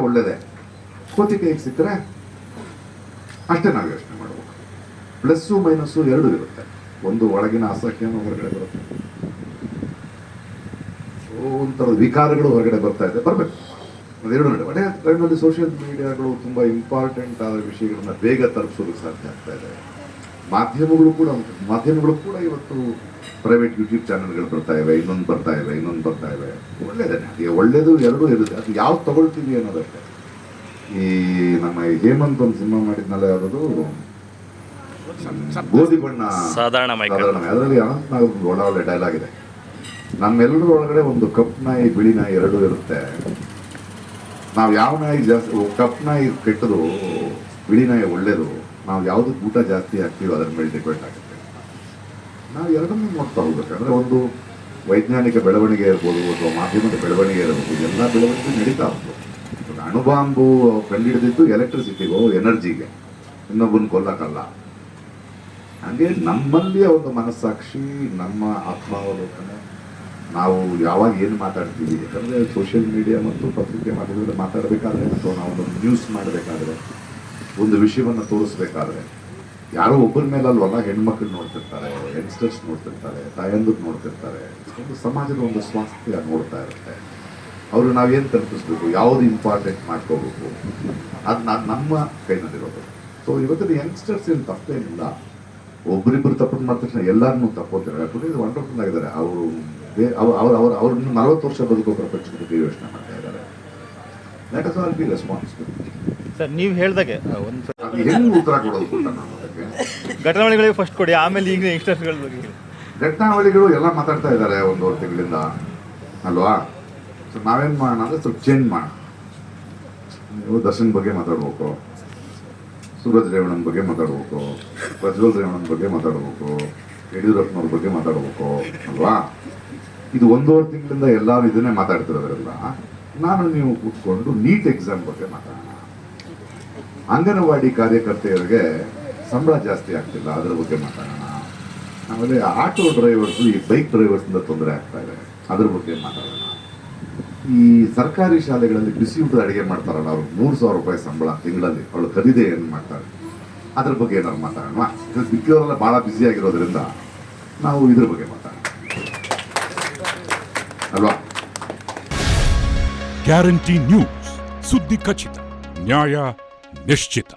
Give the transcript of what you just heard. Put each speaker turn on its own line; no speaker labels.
ಒಳ್ಳೇದೇ, ಕೋತಿ ಕೈಗೆ ಸಿಕ್ಕರೆ ಅಷ್ಟೇ ನಾವು ಯೋಚನೆ ಮಾಡಬೇಕು. ಪ್ಲಸ್ಸು ಮೈನಸ್ಸು ಎರಡೂ ಇರುತ್ತೆ. ಒಂದು ಒಳಗಿನ ಅಸಹ್ಯನೂ ಹೊರಗಡೆ ಬರುತ್ತೆ, ಒಂಥರದ ವಿಕಾರಗಳು ಹೊರಗಡೆ ಬರ್ತಾ ಇದೆ, ಬರಬೇಕು. ಅದೆರಡು ನಡೆ ಒಳ್ಳೆಯ ಟೈಮ್ನಲ್ಲಿ ಸೋಷಿಯಲ್ ಮೀಡಿಯಾಗಳು ತುಂಬ ಇಂಪಾರ್ಟೆಂಟ್ ಆದ ವಿಷಯಗಳನ್ನ ಬೇಗ ತಲುಪಿಸೋದಕ್ಕೆ ಸಾಧ್ಯ ಆಗ್ತಾ ಇದೆ. ಮಾಧ್ಯಮಗಳು ಕೂಡ ಇವತ್ತು ಪ್ರೈವೇಟ್ ಯೂಟ್ಯೂಬ್ ಚಾನಲ್ಗಳು ಬರ್ತಾ ಇವೆ, ಇನ್ನೊಂದು ಬರ್ತಾ ಇವೆ. ಒಳ್ಳೇದೇನೆ, ಅದೇ ಒಳ್ಳೇದು ಎರಡೂ ಇರುತ್ತೆ. ಅದು ಯಾವ್ದು ತಗೊಳ್ತೀವಿ ಅನ್ನೋದಷ್ಟೇ. ಈ ನಮ್ಮ ಹೇಮಂತ್ ಒಂದು ಸಿನಿಮಾ ಮಾಡಿದ್ನಲ್ಲ, ಯಾವುದು ಗೋಧಿ ಬಣ್ಣ ಸಾಧಾರಣ, ಅದರಲ್ಲಿ ಅನಂತ್ ನಾಗ್ ಒಳ್ಳೆ ಡೈಲಾಗ್ ಇದೆ. ನಮ್ಮೆಲ್ಲರ ಒಳಗಡೆ ಒಂದು ಕಪ್ ನಾಯಿ ಬಿಳಿ ನಾಯಿ ಎರಡೂ ಇರುತ್ತೆ. ನಾವು ಯಾವ ನಾಯಿ ಜಾಸ್ತಿ, ಕಪ್ ನಾಯಿ ಕೆಟ್ಟದು, ಬಿಳಿ ನಾಯಿ ಒಳ್ಳೇದು. ನಾವು ಯಾವುದಕ್ಕೆ ಊಟ ಜಾಸ್ತಿ ಹಾಕ್ತೀವೋ ಅದರ ಮೇಲೆ ಡಿಪೆಂಡ್ ಆಗುತ್ತೆ. ನಾವು ಎರಡನ್ನೂ ನೋಡ್ತಾ ಹೋಗ್ಬೇಕಂದ್ರೆ ಒಂದು ವೈಜ್ಞಾನಿಕ ಬೆಳವಣಿಗೆ ಇರ್ಬೋದು ಅಥವಾ ಮಾಧ್ಯಮದ ಬೆಳವಣಿಗೆ ಇರ್ಬೋದು, ಎಲ್ಲ ಬೆಳವಣಿಗೆ ನಡೀತಾ ಹೋಗ್ಬೋದು. ಅಣುಬಾಂಬು ಕಂಡುಹಿಡಿದಿದ್ದು ಎಲೆಕ್ಟ್ರಿಸಿಟಿಗೋ ಎನರ್ಜಿಗೆ, ಇನ್ನೊಬ್ಬನ ಕೊಲ್ಲಕ್ಕಲ್ಲ. ಹಾಗೆ ನಮ್ಮಲ್ಲಿಯ ಒಂದು ಮನಸ್ಸಾಕ್ಷಿ, ನಮ್ಮ ಆತ್ಮಾವಲೋಕನೆ, ನಾವು ಯಾವಾಗ ಏನು ಮಾತಾಡ್ತೀವಿ. ಯಾಕಂದರೆ ಸೋಷಿಯಲ್ ಮೀಡಿಯಾ ಮತ್ತು ಪತ್ರಿಕೆ ಮಾಧ್ಯಮದಲ್ಲಿ ಮಾತಾಡಬೇಕಾದ್ರೆ ಅಥವಾ ನಾವೊಂದು ನ್ಯೂಸ್ ಮಾಡಬೇಕಾದ್ರೆ, ಒಂದು ವಿಷಯವನ್ನು ತೋರಿಸ್ಬೇಕಾದ್ರೆ ಯಾರೋ ಒಬ್ಬರ ಮೇಲಲ್ವಲ್ಲ, ಹೆಣ್ಮಕ್ಳು ನೋಡ್ತಿರ್ತಾರೆ, ಯಂಗ್ಸ್ಟರ್ಸ್ ನೋಡ್ತಿರ್ತಾರೆ, ತಾಯಂದಿರು ನೋಡ್ತಿರ್ತಾರೆ. ಒಂದು ಸಮಾಜದ ಒಂದು ಸ್ವಾಸ್ಥ್ಯ ನೋಡ್ತಾ ಇರುತ್ತೆ. ಅವರು ನಾವೇನು ಕಲ್ಪಿಸ್ಬೇಕು, ಯಾವುದು ಇಂಪಾರ್ಟೆಂಟ್ ಮಾಡ್ಕೋಬೇಕು, ಅದು ನಮ್ಮ ಕೈನಲ್ಲಿರೋದು. ಸೊ ಇವತ್ತಿನ ಯಂಗ್ಸ್ಟರ್ಸ್ ಏನು ತಪ್ಪೇನಿಲ್ಲ. ಒಬ್ಬರಿಬ್ಬರು ತಪ್ಪನ್ನು ಮಾಡಿದ ತಕ್ಷಣ ಎಲ್ಲರನ್ನೂ ತಪ್ಪೋತಾರೆ. ಯಾಕಂದರೆ ಇದು ವಂಡರ್ಫುಲ್ ಆಗಿದ್ದಾರೆ. ಅವ್ರನ್ನ 40 ವರ್ಷ ಬದುಕೋ ಪ್ರಪಂಚದ ಬಗ್ಗೆ ಯೋಚನೆ ಮಾಡ್ತಾ ಇದ್ದಾರೆ. Let us all B responsible.
Sir, ನೀವು ಹೇಳ್ದಾಗೆ
ಹೆಂಗೆ ಉತ್ತರ ಕೊಡೋದು ಗೊತ್ತಾ ನಾನು ಅದಕ್ಕೆ?
ಘಟನಾವಳಿಗಳಿಗೆ ಫಸ್ಟ್ ಕೊಡಿ, ಆಮೇಲೆ ಈಗ ಯಂಗ್ಸ್ಟರ್ಸ್ಗಳ ಬಗ್ಗೆ.
ಘಟನಾವಳಿಗಳು ಎಲ್ಲ ಮಾತಾಡ್ತಾ ಇದ್ದಾರೆ 1.5 ತಿಂಗಳಿಂದ ಅಲ್ವಾ. ಸೊ ನಾವೇನು ಮಾಡೋಣ ಅಂದರೆ ಸ್ವಲ್ಪ ಚೇಂಜ್ ಮಾಡೋಣ. ನೀವು ದರ್ಶನ್ ಬಗ್ಗೆ ಮಾತಾಡ್ಬೇಕು, ಸೂರಜ್ ರೇವಣ್ಣನ ಬಗ್ಗೆ ಮಾತಾಡ್ಬೇಕು, ಪ್ರಜ್ವಲ್ ರೇವಣ್ಣನ ಬಗ್ಗೆ ಮಾತಾಡ್ಬೇಕು, ಯಡಿಯೂರಪ್ಪನವ್ರ ಬಗ್ಗೆ ಮಾತಾಡ್ಬೇಕು ಅಲ್ವಾ. ಇದು 1.5 ತಿಂಗಳಿಂದ ಎಲ್ಲರೂ ಇದನ್ನೇ ಮಾತಾಡ್ತಿರೋದ್ರಲ್ಲ. ನಾನು ನೀವು ಕೂತ್ಕೊಂಡು ನೀಟ್ ಎಕ್ಸಾಮ್ ಬಗ್ಗೆ ಮಾತಾಡೋಣ. ಅಂಗನವಾಡಿ ಕಾರ್ಯಕರ್ತೆಯರಿಗೆ ಸಂಬಳ ಜಾಸ್ತಿ ಆಗ್ತಿಲ್ಲ, ಅದರ ಬಗ್ಗೆ ಮಾತಾಡೋಣ. ಆಮೇಲೆ ಆಟೋ ಡ್ರೈವರ್ಸು, ಈ ಬೈಕ್ ಡ್ರೈವರ್ಸಿಂದ ತೊಂದರೆ ಆಗ್ತಾ ಇದೆ, ಅದ್ರ ಬಗ್ಗೆ ಮಾತಾಡೋಣ. ಈ ಸರ್ಕಾರಿ ಶಾಲೆಗಳಲ್ಲಿ ಬಿಸಿ ಊಟ ಅಡುಗೆ ಮಾಡ್ತಾರಲ್ಲ, ಅವ್ರು 3,000 ರೂಪಾಯಿ ಸಂಬಳ ತಿಂಗಳಲ್ಲಿ, ಅವಳು ಖರೀದಿ ಏನು ಮಾಡ್ತಾರೆ, ಅದ್ರ ಬಗ್ಗೆ ಏನಾದ್ರು ಮಾತಾಡೋಣ. ಬಿದ್ದವರೆಲ್ಲ ಭಾಳ ಬ್ಯುಸಿ ಆಗಿರೋದ್ರಿಂದ ನಾವು ಇದ್ರ ಬಗ್ಗೆ ಮಾತಾಡೋಣ ಅಲ್ವಾ.
ಗ್ಯಾರಂಟಿ ನ್ಯೂಸ್, ಸುದ್ದಿ ಖಚಿತ, ನ್ಯಾಯ ನಿಶ್ಚಿತ.